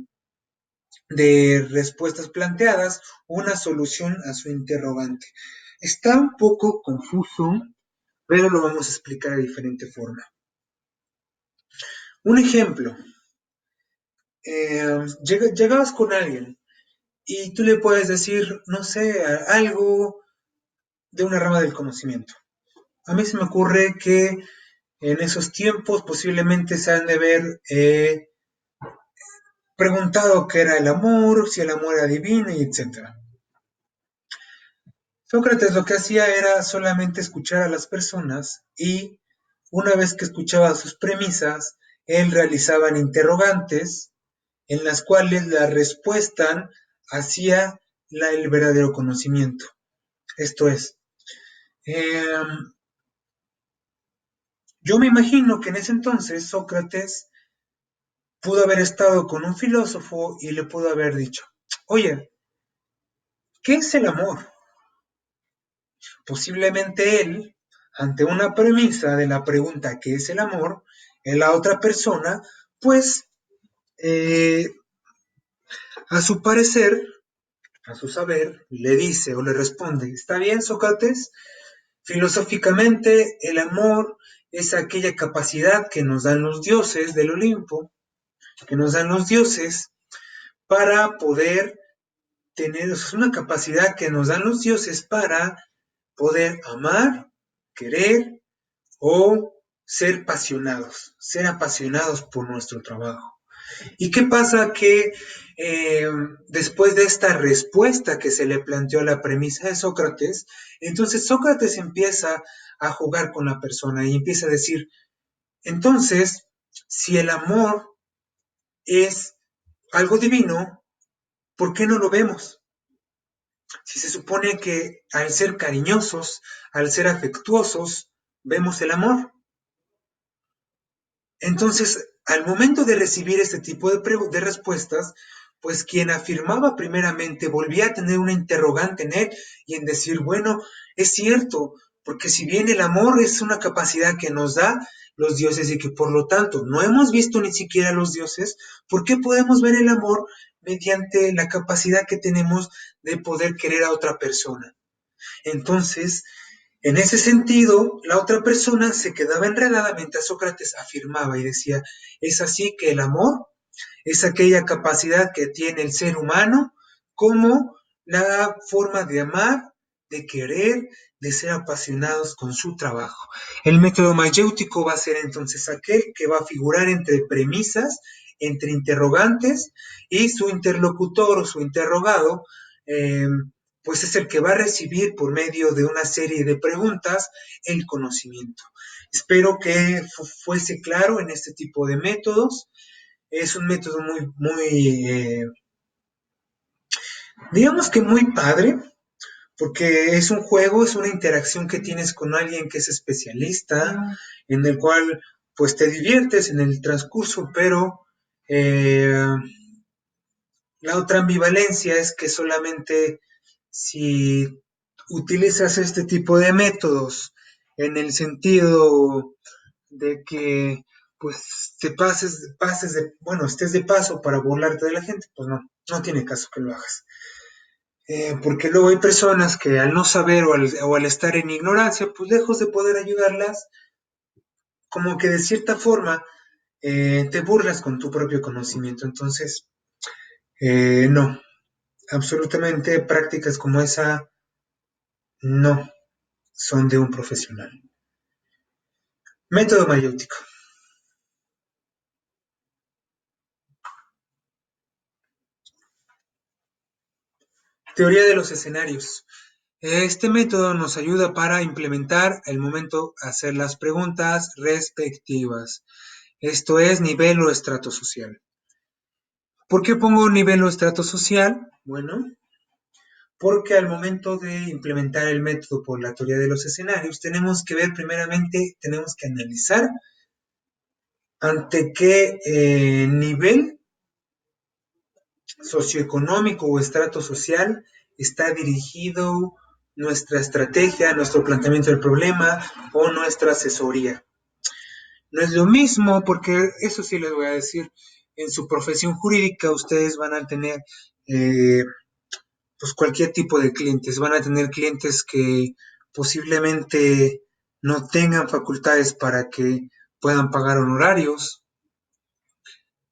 respuestas planteadas una solución a su interrogante. Está un poco confuso, pero lo vamos a explicar de diferente forma. Un ejemplo, llegabas con alguien y tú le puedes decir, no sé, algo de una rama del conocimiento. A mí se me ocurre que en esos tiempos posiblemente se han de haber preguntado qué era el amor, si el amor era divino y etcétera. Sócrates lo que hacía era solamente escuchar a las personas y una vez que escuchaba sus premisas, él realizaba interrogantes en las cuales la respuesta hacía el verdadero conocimiento. Esto es, eh, yo me imagino que en ese entonces Sócrates pudo haber estado con un filósofo y le pudo haber dicho, oye, ¿qué es el amor? Posiblemente él, ante una premisa de la pregunta ¿qué es el amor? En la otra persona, pues, eh, a su parecer, a su saber, le dice o le responde, ¿está bien, Sócrates? Filosóficamente, el amor es aquella capacidad que nos dan los dioses del Olimpo, que nos dan los dioses para poder tener, es una capacidad que nos dan los dioses para poder amar, querer o ser apasionados por nuestro trabajo. ¿Y qué pasa? Que después de esta respuesta que se le planteó a la premisa de Sócrates, entonces Sócrates empieza a jugar con la persona y empieza a decir, entonces, si el amor es algo divino, ¿por qué no lo vemos? Si se supone que al ser cariñosos, al ser afectuosos, vemos el amor. Entonces, al momento de recibir este tipo de respuestas, pues quien afirmaba primeramente volvía a tener una interrogante en él y en decir, bueno, es cierto, porque si bien el amor es una capacidad que nos da los dioses y que por lo tanto no hemos visto ni siquiera los dioses, ¿por qué podemos ver el amor mediante la capacidad que tenemos de poder querer a otra persona? Entonces, en ese sentido, la otra persona se quedaba enredada mientras Sócrates afirmaba y decía, es así que el amor es aquella capacidad que tiene el ser humano como la forma de amar, de querer, de ser apasionados con su trabajo. El método mayéutico va a ser entonces aquel que va a figurar entre premisas, entre interrogantes y su interlocutor o su interrogado eh, pues es el que va a recibir por medio de una serie de preguntas el conocimiento. Espero que fuese claro en este tipo de métodos. Es un método digamos que muy padre, porque es un juego, es una interacción que tienes con alguien que es especialista, en el cual pues te diviertes en el transcurso, pero eh, la otra ambivalencia es que solamente si utilizas este tipo de métodos en el sentido de que pues te bueno, estés de paso para burlarte de la gente, pues no, no tiene caso que lo hagas. Porque luego hay personas que al no saber o al estar en ignorancia, pues lejos de poder ayudarlas, como que de cierta forma te burlas con tu propio conocimiento. Entonces, no, absolutamente prácticas como esa no son de un profesional. Método mayéutico. Teoría de los escenarios. Este método nos ayuda para implementar el momento hacer las preguntas respectivas. Esto es nivel o estrato social. ¿Por qué pongo nivel o estrato social? Bueno, porque al momento de implementar el método por la teoría de los escenarios, tenemos que ver primeramente, tenemos que analizar ante qué nivel socioeconómico o estrato social está dirigido nuestra estrategia, nuestro planteamiento del problema o nuestra asesoría. No es lo mismo porque eso sí les voy a decir, en su profesión jurídica ustedes van a tener pues cualquier tipo de clientes, van a tener clientes que posiblemente no tengan facultades para que puedan pagar honorarios,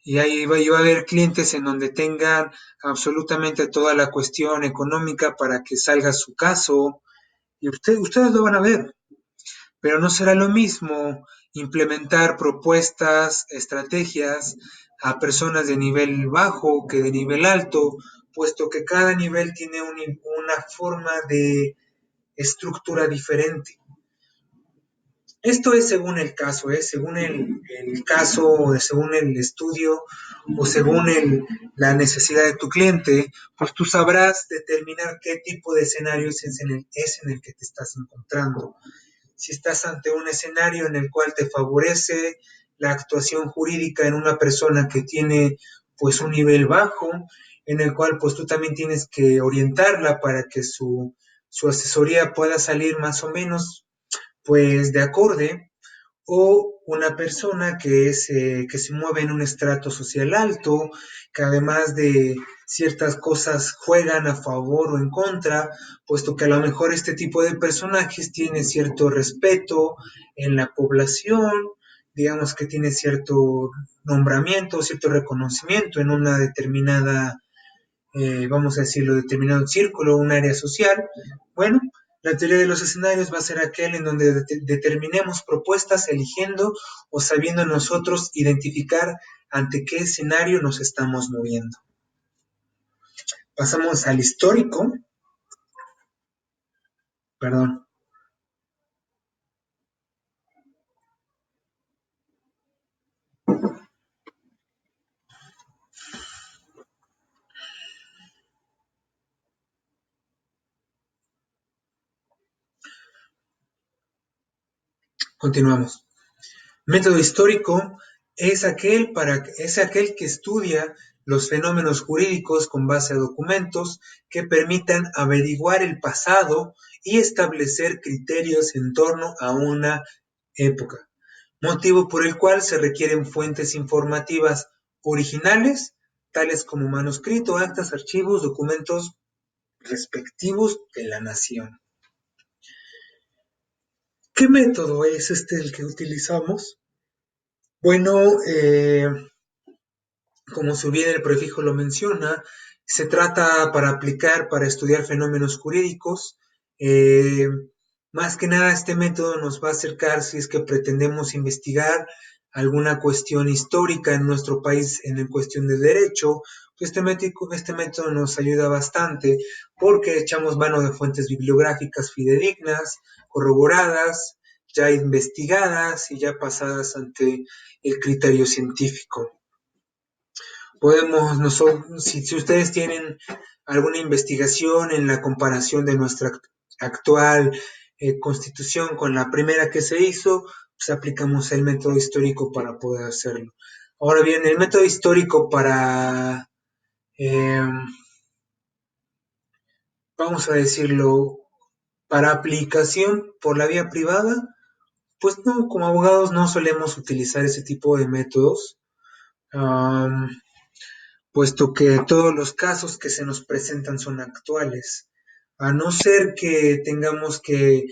y ahí va a haber clientes en donde tengan absolutamente toda la cuestión económica para que salga su caso, y ustedes lo van a ver, pero no será lo mismo implementar propuestas, estrategias a personas de nivel bajo que de nivel alto, puesto que cada nivel tiene una forma de estructura diferente. Esto es según el caso, según el caso, o según el estudio, o según la necesidad de tu cliente, pues tú sabrás determinar qué tipo de escenario es en el que te estás encontrando. Si estás ante un escenario en el cual te favorece la actuación jurídica en una persona que tiene pues un nivel bajo, en el cual pues tú también tienes que orientarla para que su asesoría pueda salir más o menos pues de acorde, o una persona que se mueve en un estrato social alto, que además de ciertas cosas juegan a favor o en contra, puesto que a lo mejor este tipo de personajes tiene cierto respeto en la población, digamos que tiene cierto nombramiento, cierto reconocimiento en una determinada vamos a decirlo, determinado círculo, un área social. Bueno, la teoría de los escenarios va a ser aquel en donde determinemos propuestas eligiendo o sabiendo nosotros identificar ante qué escenario nos estamos moviendo. Pasamos al histórico, perdón, continuamos. Método histórico es aquel que estudia los fenómenos jurídicos con base a documentos que permitan averiguar el pasado y establecer criterios en torno a una época, motivo por el cual se requieren fuentes informativas originales, tales como manuscrito, actas, archivos, documentos respectivos de la nación. ¿Qué método es este el que utilizamos? Bueno, como su bien el prefijo lo menciona, se trata para aplicar, para estudiar fenómenos jurídicos. Eh, Más que nada, este método nos va a acercar si es que pretendemos investigar alguna cuestión histórica en nuestro país en cuestión de derecho. Este método nos ayuda bastante porque echamos mano de fuentes bibliográficas fidedignas, corroboradas, ya investigadas y ya pasadas ante el criterio científico. Podemos, nosotros, si ustedes tienen alguna investigación en la comparación de nuestra actual constitución con la primera que se hizo, pues aplicamos el método histórico para poder hacerlo. Ahora bien, el método histórico para, eh, vamos a decirlo, para aplicación por la vía privada, pues no, como abogados no solemos utilizar ese tipo de métodos. Um, Puesto que todos los casos que se nos presentan son actuales. A no ser que tengamos que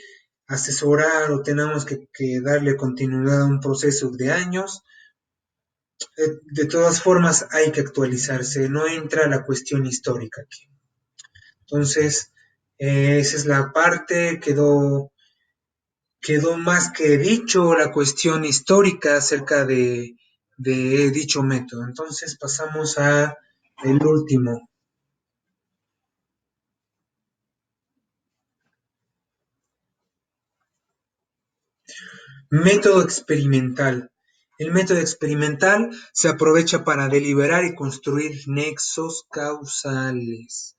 asesorar o tengamos que darle continuidad a un proceso de años, de todas formas hay que actualizarse, no entra la cuestión histórica aquí. Entonces, esa es la parte, quedó más que dicho la cuestión histórica acerca de dicho método. Entonces pasamos a el último. Método experimental. El método experimental se aprovecha para deliberar y construir nexos causales,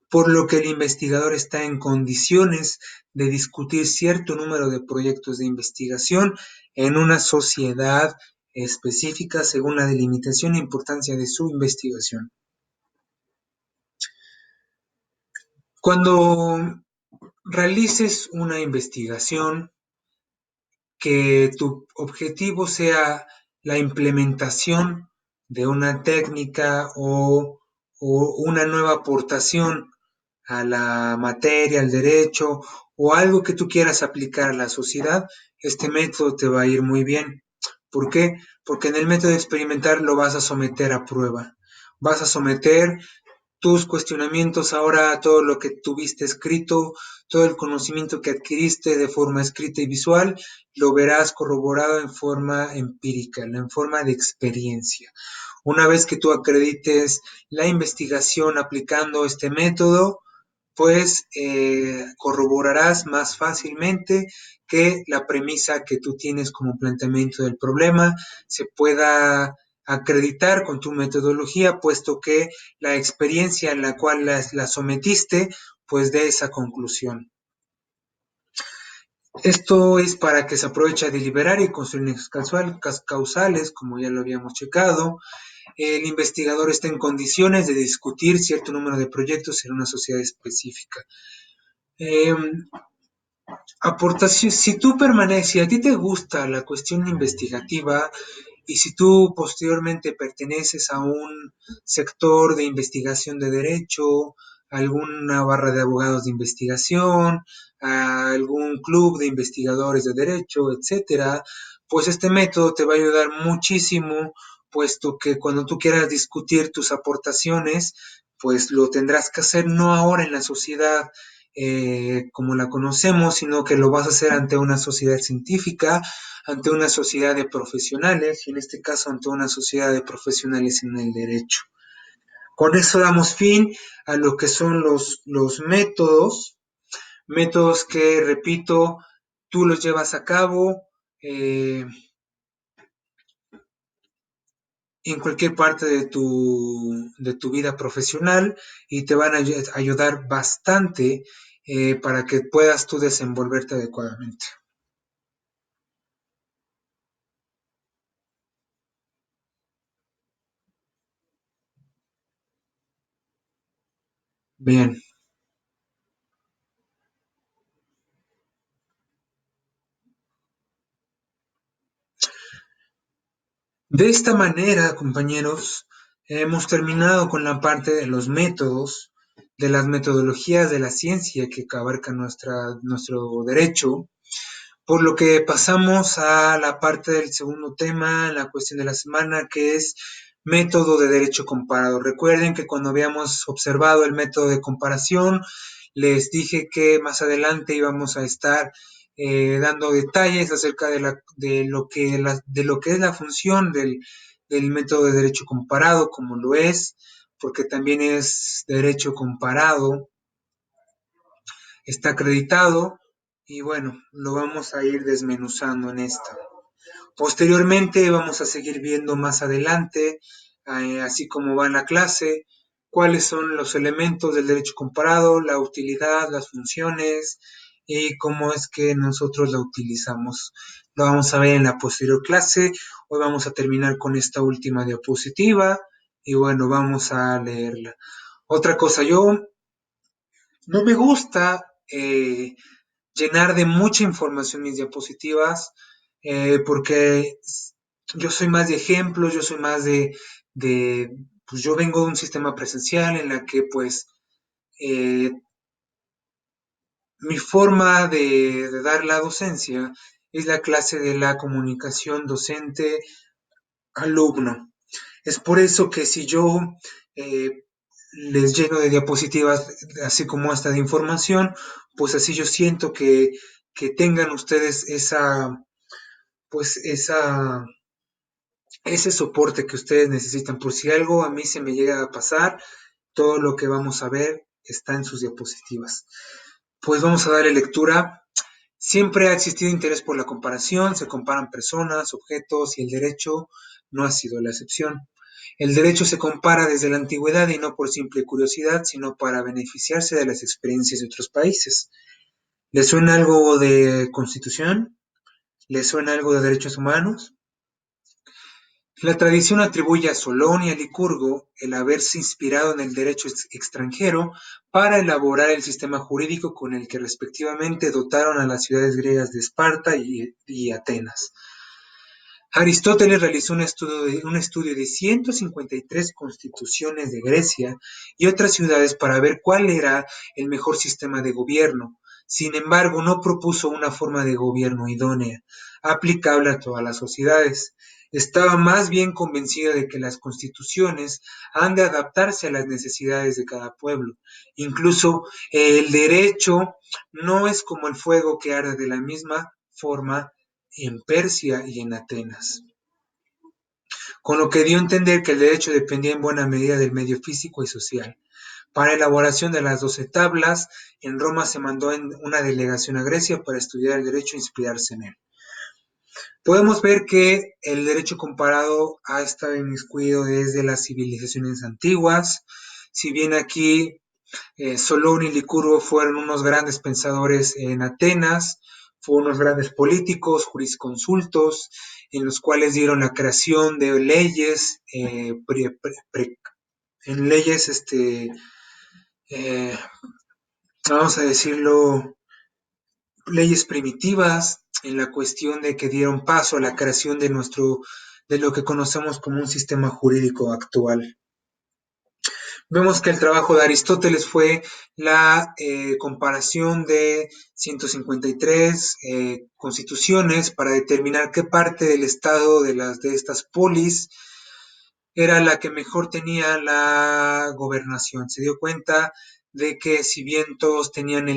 por lo que el investigador está en condiciones de discutir cierto número de proyectos de investigación en una sociedad específica según la delimitación e importancia de su investigación. Cuando realices una investigación, que tu objetivo sea la implementación de una técnica o una nueva aportación a la materia, al derecho o algo que tú quieras aplicar a la sociedad, este método te va a ir muy bien. ¿Por qué? porque en el método experimental lo vas a someter a prueba. Vas a someter tus cuestionamientos ahora a todo lo que tuviste escrito, todo el conocimiento que adquiriste de forma escrita y visual, lo verás corroborado en forma empírica, en forma de experiencia. Una vez que tú acredites la investigación aplicando este método, pues corroborarás más fácilmente que la premisa que tú tienes como planteamiento del problema se pueda acreditar con tu metodología, puesto que la experiencia en la cual la sometiste, pues de esa conclusión. Esto es para que se aproveche a deliberar y construir nexos causales, como ya lo habíamos checado. El investigador está en condiciones de discutir cierto número de proyectos en una sociedad específica. Eh, Aportación, si tú permaneces, si a ti te gusta la cuestión investigativa y si tú posteriormente perteneces a un sector de investigación de derecho, a alguna barra de abogados de investigación, a algún club de investigadores de derecho, etcétera, pues este método te va a ayudar muchísimo, puesto que cuando tú quieras discutir tus aportaciones, pues lo tendrás que hacer no ahora en la sociedad como la conocemos, sino que lo vas a hacer ante una sociedad científica, ante una sociedad de profesionales, y en este caso ante una sociedad de profesionales en el derecho. Con eso damos fin a lo que son los métodos que, repito, tú los llevas a cabo en cualquier parte de tu vida profesional y te van a ayudar bastante para que puedas tú desenvolverte adecuadamente. Bien, de esta manera, compañeros, hemos terminado con la parte de los métodos, de las metodologías de la ciencia que abarca nuestro derecho. Por lo que pasamos a la parte del segundo tema, la cuestión de la semana, que es método de derecho comparado. Recuerden que cuando habíamos observado el método de comparación, les dije que más adelante íbamos a estar dando detalles acerca de lo que es la función del método de derecho comparado, como lo es, porque también es derecho comparado, está acreditado y bueno, lo vamos a ir desmenuzando en esta. Posteriormente vamos a seguir viendo más adelante, así como va en la clase, cuáles son los elementos del derecho comparado, la utilidad, las funciones y cómo es que nosotros la utilizamos. Lo vamos a ver en la posterior clase. Hoy vamos a terminar con esta última diapositiva y bueno, vamos a leerla. Otra cosa, yo no me gusta llenar de mucha información mis diapositivas, porque yo soy más de ejemplos, yo soy más pues yo vengo de un sistema presencial en la que pues eh, mi forma de dar la docencia es la clase de la comunicación docente-alumno. Es por eso que si yo eh, les lleno de diapositivas, así como esta de información, pues así yo siento que tengan ustedes pues ese soporte que ustedes necesitan. Por si algo a mí se me llega a pasar, todo lo que vamos a ver está en sus diapositivas. Pues vamos a darle lectura. Siempre ha existido interés por la comparación, se comparan personas, objetos y el derecho no ha sido la excepción. El derecho se compara desde la antigüedad y no por simple curiosidad, sino para beneficiarse de las experiencias de otros países. ¿Le suena algo de constitución? ¿Le suena algo de derechos humanos? La tradición atribuye a Solón y a Licurgo el haberse inspirado en el derecho extranjero para elaborar el sistema jurídico con el que respectivamente dotaron a las ciudades griegas de Esparta y Atenas. Aristóteles realizó un estudio de 153 constituciones de Grecia y otras ciudades para ver cuál era el mejor sistema de gobierno. Sin embargo, no propuso una forma de gobierno idónea, aplicable a todas las sociedades. estaba más bien convencida de que las constituciones han de adaptarse a las necesidades de cada pueblo. Incluso el derecho no es como el fuego que arde de la misma forma en Persia y en Atenas, con lo que dio a entender que el derecho dependía en buena medida del medio físico y social. Para elaboración de las 12 tablas, en Roma se mandó una delegación a Grecia para estudiar el derecho e inspirarse en él. Podemos ver que el derecho comparado ha estado inmiscuido desde las civilizaciones antiguas, si bien aquí Solón y Licurgo fueron unos grandes pensadores en Atenas, fueron unos grandes políticos, jurisconsultos, en los cuales dieron la creación de leyes, en leyes, eh, vamos a decirlo, leyes primitivas, en la cuestión de que dieron paso a la creación de lo que conocemos como un sistema jurídico actual. Vemos que el trabajo de Aristóteles fue la comparación de 153 constituciones para determinar qué parte del estado de estas polis era la que mejor tenía la gobernación. Se dio cuenta de que si bien todos tenían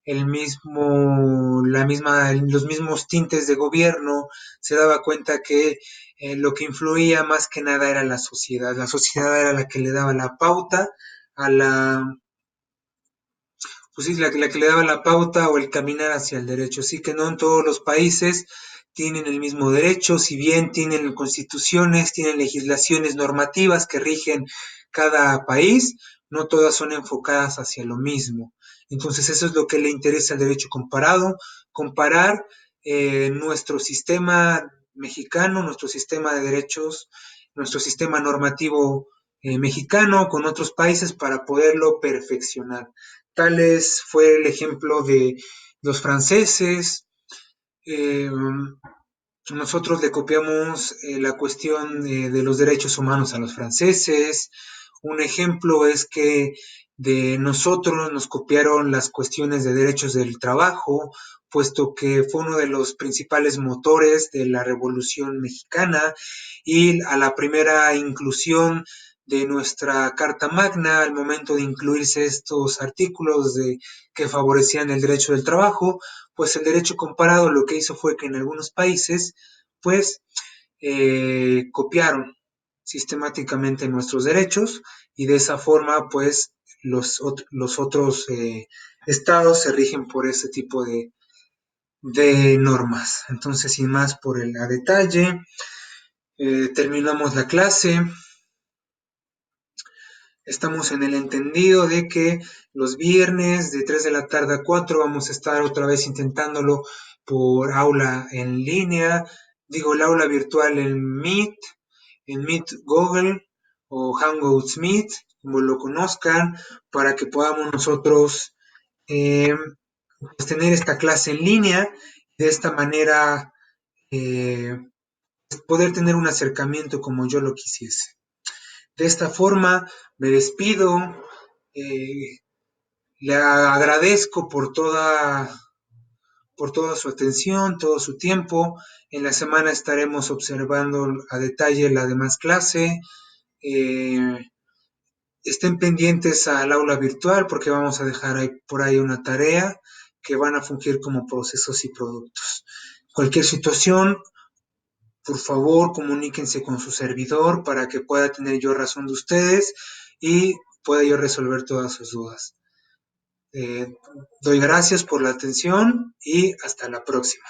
los mismos tintes de gobierno, se daba cuenta que lo que influía más que nada era la sociedad. La sociedad era la que le daba la pauta a pues sí, la que le daba la pauta o el caminar hacia el derecho. Así que no en todos los países tienen el mismo derecho, si bien tienen constituciones, tienen legislaciones normativas que rigen cada país, no todas son enfocadas hacia lo mismo. Entonces eso es lo que le interesa al derecho comparado, comparar nuestro sistema mexicano, nuestro sistema de derechos, nuestro sistema normativo mexicano con otros países para poderlo perfeccionar. Tales fue el ejemplo de los franceses. Eh, Nosotros le copiamos la cuestión de los derechos humanos a los franceses. Un ejemplo es que de nosotros nos copiaron las cuestiones de derechos del trabajo, puesto que fue uno de los principales motores de la Revolución Mexicana y a la primera inclusión de nuestra Carta Magna, al momento de incluirse estos artículos que favorecían el derecho del trabajo, pues el derecho comparado lo que hizo fue que en algunos países, pues, copiaron sistemáticamente nuestros derechos y de esa forma, pues, los otros estados se rigen por ese tipo de normas. Entonces, sin más por el a detalle, terminamos la clase. Estamos en el entendido de que los viernes de 3 de la tarde a 4 vamos a estar otra vez intentándolo por aula en línea, digo el aula virtual en Meet Google o Hangouts Meet, como lo conozcan, para que podamos nosotros eh, pues, tener esta clase en línea, de esta manera eh, poder tener un acercamiento como yo lo quisiese. De esta forma me despido, eh, le agradezco por toda su atención, todo su tiempo. En la semana estaremos observando a detalle la demás clase. Eh, Estén pendientes al aula virtual porque vamos a dejar por ahí una tarea que van a fungir como procesos y productos. Cualquier situación, por favor, comuníquense con su servidor para que pueda tener yo razón de ustedes y pueda yo resolver todas sus dudas. Eh, Doy gracias por la atención y hasta la próxima.